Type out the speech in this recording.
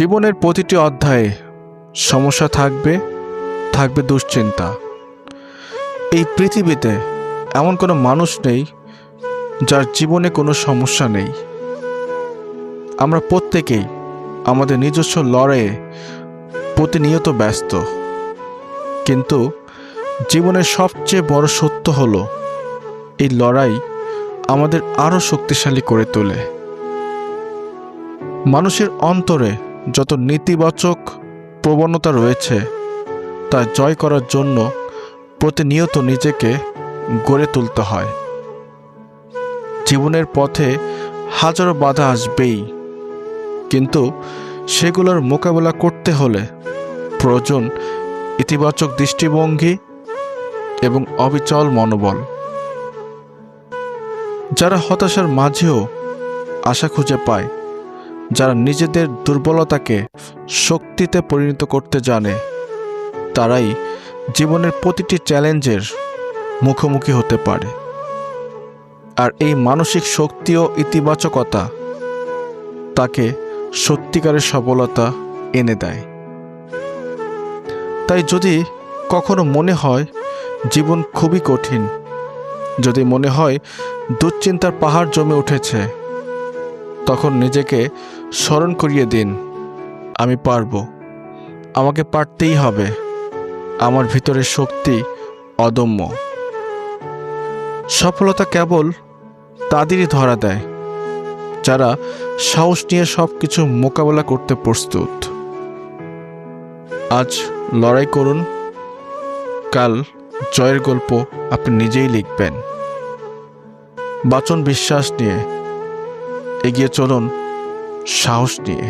জীবনের প্রতিটি অধ্যায়ে সমস্যা থাকবে, থাকবে দুশ্চিন্তা। এই পৃথিবীতে এমন কোনো মানুষ নেই যার জীবনে কোনো সমস্যা নেই। আমরা প্রত্যেকেই আমাদের নিজস্ব লড়াইয়ে প্রতিনিয়ত ব্যস্ত, কিন্তু জীবনের সবচেয়ে বড় সত্য হলো এই লড়াই আমাদের আরও শক্তিশালী করে তোলে। মানুষের অন্তরে যত নেতিবাচক প্রবণতা রয়েছে তা জয় করার জন্য প্রতিনিয়ত নিজেকে গড়ে তুলতে হয়। জীবনের পথে হাজারো বাধা আসবেই, কিন্তু সেগুলোর মোকাবেলা করতে হলে প্রয়োজন ইতিবাচক দৃষ্টিভঙ্গি এবং অবিচল মনোবল। যারা হতাশার মাঝেও আশা খুঁজে পায়, যারা নিজেদের দুর্বলতাকে শক্তিতে পরিণত করতে জানে, তারাই জীবনের প্রতিটি চ্যালেঞ্জের মুখোমুখি হতে পারে। আর এই মানসিক শক্তি ও ইতিবাচকতা তাকে সত্যিকারের সফলতা এনে দেয়। তাই যদি কখনো মনে হয় জীবন খুবই কঠিন, যদি মনে হয় দুশ্চিন্তার পাহাড় জমে উঠেছে, তখন নিজেকে স্মরণ করিয়ে দিন, আমি পারব, আমাকে পারতেই হবে। আমার ভিতরের শক্তি অদম্য। সফলতা কেবল তাদেরই ধরা দেয় যারা সাহস নিয়ে সব কিছু মোকাবেলা করতে প্রস্তুত। আজ লড়াই করুন, কাল জয়ের গল্প আপনি নিজেই লিখবেন। বাঁচুন বিশ্বাস নিয়ে, এগিয়ে চলুন সাহস নিয়ে।